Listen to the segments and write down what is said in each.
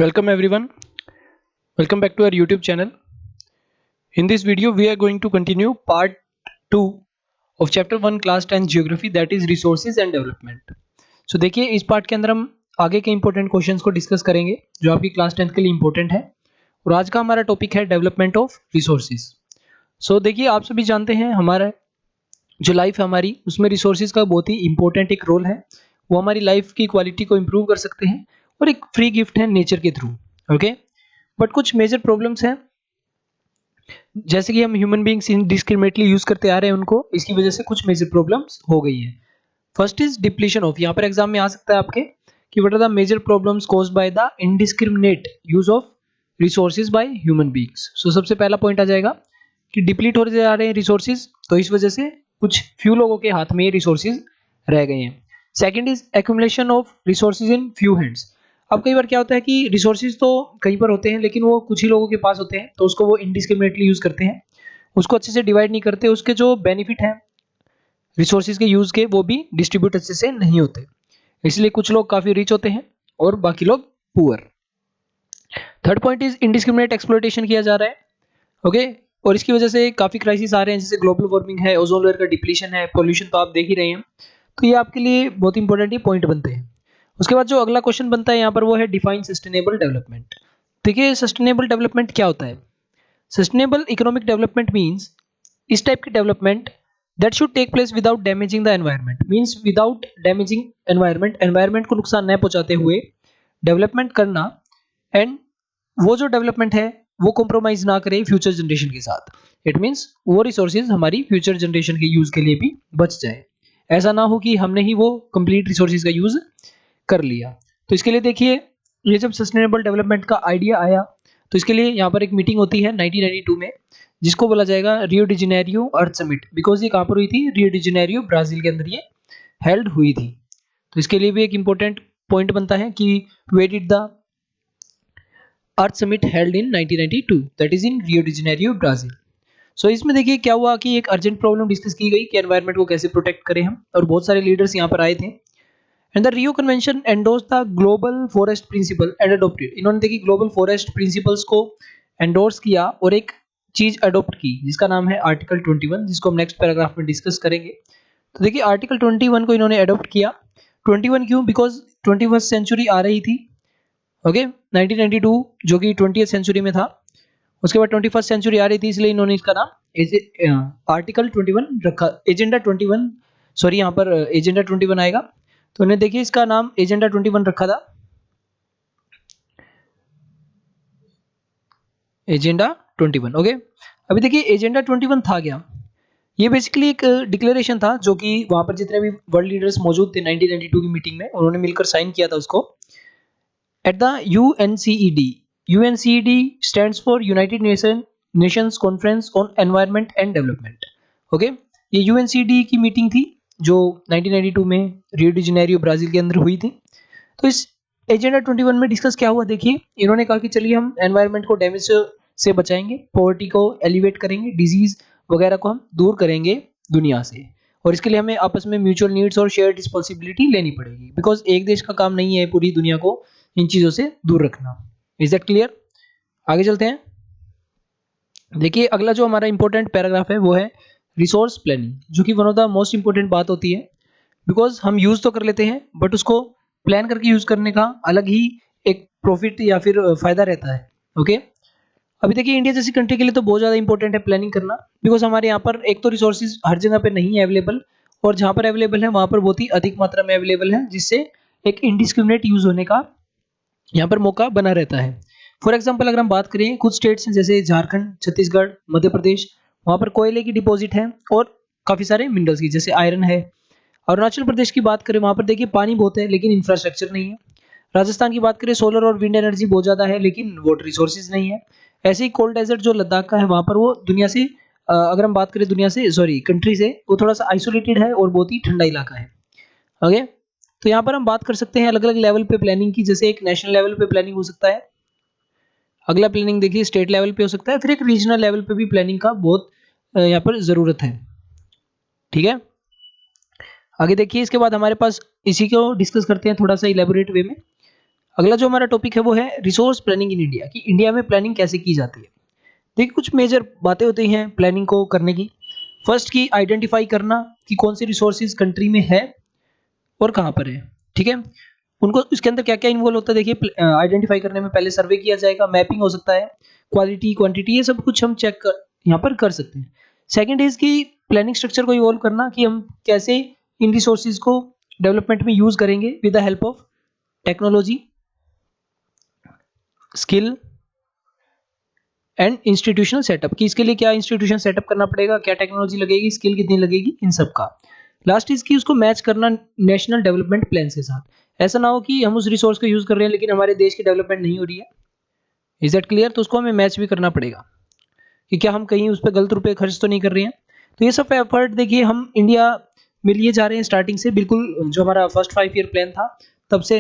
Welcome everyone. Welcome back to our YouTube channel. In this video, we are going to continue part 2 of chapter 1 class 10 geography, that is resources and development. So देखिए इस part के अंदर हम आगे के important questions को discuss करेंगे जो आपकी क्लास 10 के लिए इंपॉर्टेंट है। और आज का हमारा टॉपिक है डेवलपमेंट ऑफ रिसोर्सेज। सो देखिए आप सभी जानते हैं हमारा जो लाइफ है हमारी उसमें रिसोर्सेज का बहुत ही इंपॉर्टेंट एक रोल है। वो हमारी लाइफ की क्वालिटी को इम्प्रूव कर सकते हैं और एक फ्री गिफ्ट है नेचर के थ्रू। ओके, बट कुछ मेजर प्रॉब्लम्स हैं जैसे कि हम ह्यूमन बींग्स इनडिस्क्रिमिनेटली यूज करते आ रहे हैं उनको, इसकी वजह से कुछ मेजर प्रॉब्लम्स हो गई हैं। फर्स्ट इज डिप्लीशन ऑफ, यहाँ पर एग्जाम में आ सकता है आपके कि what are the major problems caused by the indiscriminate use of resources by human beings. So सबसे पहला पॉइंट आ जाएगा कि डिप्लीट हो जा रहे हैं रिसोर्सेज, तो इस वजह से कुछ फ्यू लोगों के हाथ में ये रिसोर्सेज रह गए हैं। Second is accumulation of resources in few hands. अब कई बार क्या होता है कि रिसोर्सेज तो कहीं पर होते हैं लेकिन वो कुछ ही लोगों के पास होते हैं, तो उसको वो इनडिस्क्रिमिनेटली यूज करते हैं, उसको अच्छे से डिवाइड नहीं करते, उसके जो बेनिफिट हैं रिसोर्सेज के यूज के वो भी डिस्ट्रीब्यूट अच्छे से नहीं होते, इसलिए कुछ लोग काफी रिच होते हैं और बाकी लोग poor. Third point is indiscriminate exploitation किया जा रहा है। ओके, और इसकी वजह से काफी क्राइसिस आ रहे हैं, जैसे ग्लोबल वार्मिंग है, ओजोन लेयर का डिप्लीशन है, पोल्यूशन तो आप देख ही रहे हैं। तो ये आपके लिए बहुत इंपॉर्टेंट ये पॉइंट बनते हैं। उसके बाद जो अगला क्वेश्चन बनता है यहाँ पर वो है डिफाइन सस्टेनेबल डेवलपमेंट। देखिए सस्टेनेबल डेवलपमेंट क्या होता है? सस्टेनेबल इकोनॉमिक डेवलपमेंट मीन्स इस टाइप की development that should take place without damaging the environment, means without damaging environment, environment को नुकसान न पहुंचाते हुए डेवलपमेंट करना, एंड वो जो डेवलपमेंट है वो कॉम्प्रोमाइज ना करे फ्यूचर जनरेशन के साथ। इट मीन्स वो रिसोर्सेज हमारी फ्यूचर जनरेशन के यूज के लिए भी बच जाए, ऐसा ना हो कि हमने ही वो कंप्लीट रिसोर्सेज का यूज कर लिया। तो इसके लिए देखिए ये जब सस्टेनेबल डेवलपमेंट का आइडिया आया तो इसके लिए यहाँ पर एक मीटिंग होती है 1992 में, जिसको बोला जाएगा रियो de Janeiro earth summit, because ये कहाँ पर हुई थी? रियो डी जेनेरियो ब्राजील के अंदर ये हेल्ड हुई थी। तो इसके लिए भी एक इंपॉर्टेंट पॉइंट बनता है कि where did the Earth Summit held in 1992, that is in Rio de Janeiro Brazil. So इसमें देखिए क्या हुआ कि एक अर्जेंट प्रॉब्लम डिस्कस की गई कि एनवायरनमेंट को कैसे प्रोटेक्ट करें हम, और बहुत सारे लीडर्स यहाँ पर आए थे। And the Rio convention endorse the global forest principle and adopted, इन्होंने देखिए ग्लोबल फॉरेस्ट प्रिंसिपल्स को एंडोर्स किया और एक चीज अडोप्ट की जिसका नाम है आर्टिकल 21, जिसको हम नेक्स्ट पैराग्राफ में डिस्कस करेंगे। तो देखिए आर्टिकल 21 को इन्होंने अडोप्ट किया। 21 क्यों? बिकॉज 21st सेंचुरी आ रही थी। ओके, 1992 जो कि 20th सेंचुरी में था, उसके बाद 21st सेंचुरी आ रही थी, इसलिए इन्होंने इसका नाम आर्टिकल 21 रखा, एजेंडा 21, सॉरी यहाँ पर एजेंडा 21 आएगा, तो उन्हें देखिए इसका नाम एजेंडा 21 रखा था, एजेंडा 21। ओके, अभी देखिए एजेंडा 21 था क्या? ये बेसिकली एक डिक्लेरेशन था जो कि वहां पर जितने भी वर्ल्ड लीडर्स मौजूद थे 1992 की मीटिंग में, उन्होंने मिलकर साइन किया था उसको। At the UNCED, UNCED stands for United Nations Conference on Environment and Development। Okay, ये UNCED की मीटिंग थी जो 1992 में रियो डी जेनेरियो ब्राजील के अंदर हुई थी। तो इस एजेंडा 21 में डिस्कस क्या हुआ? देखिए इन्होंने कहा कि चलिए हम एनवायरनमेंट को डैमेज से बचाएंगे, पॉवर्टी को एलिवेट करेंगे, डिजीज वगैरह को हम दूर करेंगे दुनिया से, और इसके लिए हमें आपस में म्यूचुअल नीड्स और शेयर रिस्पॉन्सिबिलिटी लेनी पड़ेगी, बिकॉज एक देश का काम नहीं है पूरी दुनिया को इन चीजों से दूर रखना। Is that clear? आगे चलते हैं। देखिए अगला जो हमारा इंपॉर्टेंट पैराग्राफ है वो है रिसोर्स प्लानिंग, जो कि one of the most important बात होती है, बिकॉज हम यूज तो कर लेते हैं बट उसको प्लान करके यूज करने का अलग ही एक प्रॉफिट या फिर फायदा रहता है। ओके, अभी देखिए इंडिया जैसी कंट्री के लिए तो बहुत ज़्यादा इंपॉर्टेंट है प्लानिंग करना, बिकॉज हमारे यहाँ पर एक तो रिसोर्सेज हर जगह पे नहीं है अवेलेबल, और जहाँ पर अवेलेबल है वहाँ पर बहुत ही अधिक मात्रा में अवेलेबल है, जिससे एक इनडिस्क्रिमिनेट यूज होने का यहाँ पर मौका बना रहता है। फॉर एग्जाम्पल अगर हम बात करें कुछ स्टेट्स हैं जैसे झारखंड, छत्तीसगढ़, मध्य प्रदेश, वहाँ पर कोयले की डिपॉजिट है और काफ़ी सारे मिनरल्स की जैसे आयरन है। अरुणाचल प्रदेश की बात करें वहाँ पर देखिए पानी बहुत है लेकिन इंफ्रास्ट्रक्चर नहीं है। राजस्थान की बात करें सोलर और विंड एनर्जी बहुत ज़्यादा है लेकिन वाटर रिसोर्सेज नहीं है। ऐसे ही कोल्ड डेजर्ट जो लद्दाख का है वहाँ पर वो दुनिया से अगर हम बात करें दुनिया से सॉरी कंट्री से, वो थोड़ा सा आइसोलेटेड है और बहुत ही ठंडा इलाका है। ओके, तो यहाँ पर हम बात कर सकते हैं अलग अलग लेवल पे प्लानिंग की, जैसे एक नेशनल लेवल पे प्लानिंग हो सकता है, अगला प्लानिंग देखिए स्टेट लेवल पे हो सकता है, फिर एक रीजनल लेवल पे भी प्लानिंग का बहुत यहाँ पर ज़रूरत है। ठीक है, आगे देखिए इसके बाद हमारे पास इसी को डिस्कस करते हैं थोड़ा सा इलेबोरेट वे में। अगला जो हमारा टॉपिक है वो है रिसोर्स प्लानिंग इन इंडिया, कि इंडिया में प्लानिंग कैसे की जाती है। देखिए कुछ मेजर बातें होती हैं प्लानिंग को करने की। फर्स्ट की आइडेंटिफाई करना कि कौन सी रिसोर्सेज कंट्री में है और कहाँ पर है, ठीक है। उनको इसके अंदर क्या क्या इन्वॉल्व होता है, देखिए आइडेंटिफाई करने में पहले सर्वे किया जाएगा, मैपिंग हो सकता है, क्वालिटी क्वांटिटी ये सब कुछ हम चेक कर यहाँ पर कर सकते हैं। सेकंड इज की प्लानिंग स्ट्रक्चर को इवॉल्व करना कि हम कैसे इन रिसोर्सेज को डेवलपमेंट में यूज करेंगे with the help of technology, skill and institutional setup, कि इसके लिए क्या इंस्टीट्यूशन सेटअप करना पड़ेगा, क्या टेक्नोलॉजी लगेगी, स्किल कितनी लगेगी, इन सब का। लास्ट इज की उसको मैच करना नेशनल डेवलपमेंट प्लान के साथ। ऐसा ना हो कि हम उस रिसोर्स को यूज कर रहे हैं लेकिन हमारे देश की डेवलपमेंट नहीं हो रही है, इज दैट क्लियर। तो उसको हमें मैच भी करना पड़ेगा कि क्या हम कहीं उस पर गलत रुपए खर्च तो नहीं कर रहे हैं। तो ये सब एफर्ट देखिए हम इंडिया में लिए जा रहे हैं स्टार्टिंग से, बिल्कुल जो हमारा फर्स्ट 5 ईयर प्लान था तब से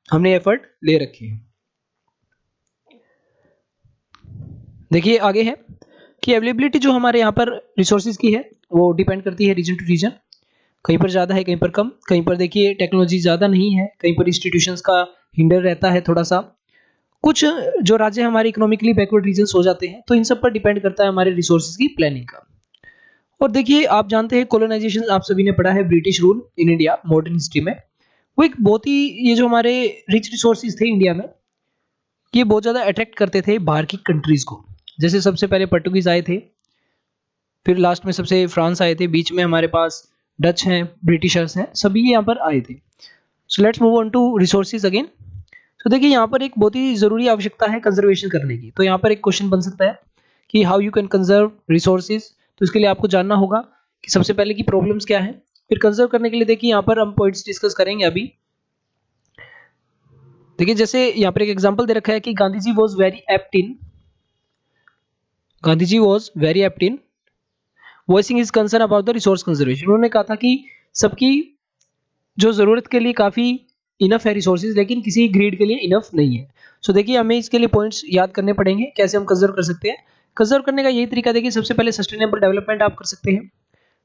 हमने एफर्ट ले रखे हैं। देखिए आगे है कि अवेलेबिलिटी जो हमारे यहाँ पर रिसोर्सेज की है वो डिपेंड करती है रीजन टू रीजन, कहीं पर ज़्यादा है कहीं पर कम, कहीं पर देखिए टेक्नोलॉजी ज़्यादा नहीं है, कहीं पर इंस्टीट्यूशंस का हिंडर रहता है थोड़ा सा। कुछ जो राज्य हमारे इकोनॉमिकली बैकवर्ड रीजन्स हो जाते हैं, तो इन सब पर डिपेंड करता है हमारे रिसोर्सेज की प्लानिंग का। और देखिए आप जानते हैं कोलोनाइजेशन आप सभी ने पढ़ा है, British rule in India modern history में, वो एक बहुत ही ये जो हमारे रिच रिसोर्सेज थे इंडिया में, ये बहुत ज़्यादा अट्रैक्ट करते थे बाहर की कंट्रीज़ को। जैसे सबसे पहले पोर्टुगीज आए थे, फिर लास्ट में सबसे फ्रांस आए थे, बीच में हमारे पास डच हैं, ब्रिटिशर्स हैं, सभी यहाँ पर आए थे। So let's move on to resources again. तो देखिए यहाँ पर एक बहुत ही ज़रूरी आवश्यकता है कंजर्वेशन करने की। तो यहाँ पर एक क्वेश्चन बन सकता है कि how you can conserve resources. तो इसके लिए आपको जानना होगा कि सबसे पहले की प्रॉब्लम्स क्या है, फिर कंजर्व करने के लिए देखिए यहाँ पर हम पॉइंट्स डिस्कस करेंगे अभी। देखिए जैसे यहाँ पर एक एग्जांपल दे रखा है कि Gandhi ji was very apt in voicing his concern about the resource conservation. उन्होंने कहा था कि सबकी जो ज़रूरत के लिए काफ़ी इनफ है रिसोर्सेज, लेकिन किसी ग्रीड के लिए इनफ नहीं है। सो देखिए हमें इसके लिए पॉइंट्स याद करने पड़ेंगे कैसे हम कंजर्व कर सकते हैं। कंजर्व करने का यही तरीका देखिए, सबसे पहले सस्टेनेबल डेवलपमेंट आप कर सकते हैं।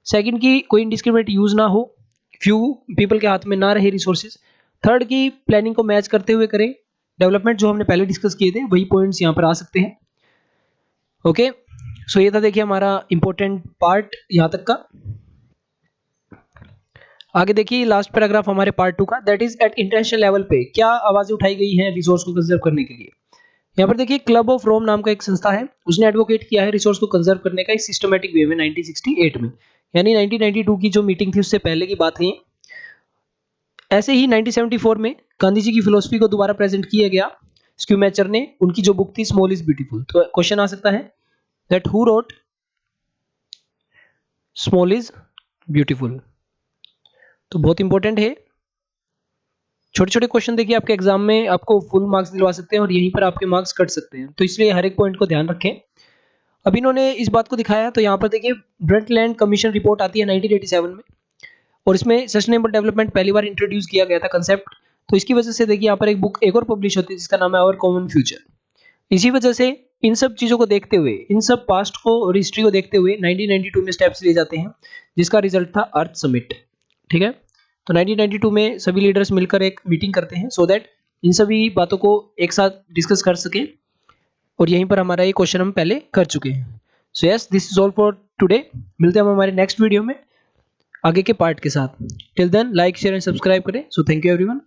सेकंड की कोई इंडिस्क्रिमिनेट यूज ना हो, फ्यू पीपल के हाथ में ना रहे रिसोर्सेज। थर्ड की प्लानिंग को मैच करते हुए करें। डेवलपमेंट जो हमने पहले डिस्कस किए थे वही पॉइंट्स यहाँ पर आ सकते हैं। ओके सो ये था देखिए हमारा इंपॉर्टेंट पार्ट यहाँ तक का। आगे देखिए लास्ट पैराग्राफ हमारे पार्ट 2 का, that is at international level पे क्या आवाजें उठाई गई हैं रिसोर्स को कंजर्व करने के लिए। यहाँ पर देखिए क्लब ऑफ रोम नाम का एक संस्था है, उसने एडवोकेट किया है रिसोर्स को कंजर्व करने का एक सिस्टमैटिक वे में 1968 में, यानी 1992 की जो मीटिंग थी उससे पहले की बात है। ऐसे ही 1974 में गांधी जी की फिलोसफी को दोबारा प्रेजेंट किया गया स्क्यूमेचर ने, उनकी जो बुक थी स्मॉल इज ब्यूटीफुल। तो क्वेश्चन आ सकता है that who wrote small is beautiful. तो बहुत इंपॉर्टेंट है। छोटे छोटे क्वेश्चन देखिए आपके एग्जाम में आपको फुल मार्क्स दिलवा सकते हैं और यहीं पर आपके मार्क्स कट सकते हैं, तो इसलिए हर एक पॉइंट को ध्यान रखें। अब इन्होंने इस बात को दिखाया, तो यहाँ पर देखिए ब्रंटलैंड कमीशन रिपोर्ट आती है 1987 में, और इसमें सस्टेनेबल डेवलपमेंट पहली बार इंट्रोड्यूस किया गया था कंसेप्ट। तो इसकी वजह से देखिए यहाँ पर एक बुक एक और पब्लिश होती है जिसका नाम है आवर कॉमन फ्यूचर। इसी वजह से इन सब चीज़ों को देखते हुए, इन सब पास्ट को और हिस्ट्री को देखते हुए 1992 में स्टेप्स लिए जाते हैं, जिसका रिजल्ट था अर्थ समिट। ठीक है, तो 1992 में सभी लीडर्स मिलकर एक मीटिंग करते हैं सो दैट इन सभी बातों को एक साथ डिस्कस कर सकें, और यहीं पर हमारा ये क्वेश्चन हम पहले कर चुके हैं। So yes, this is all for today. मिलते हैं हम हमारे नेक्स्ट वीडियो में आगे के पार्ट के साथ। Till then like share and subscribe करें। So thank you everyone.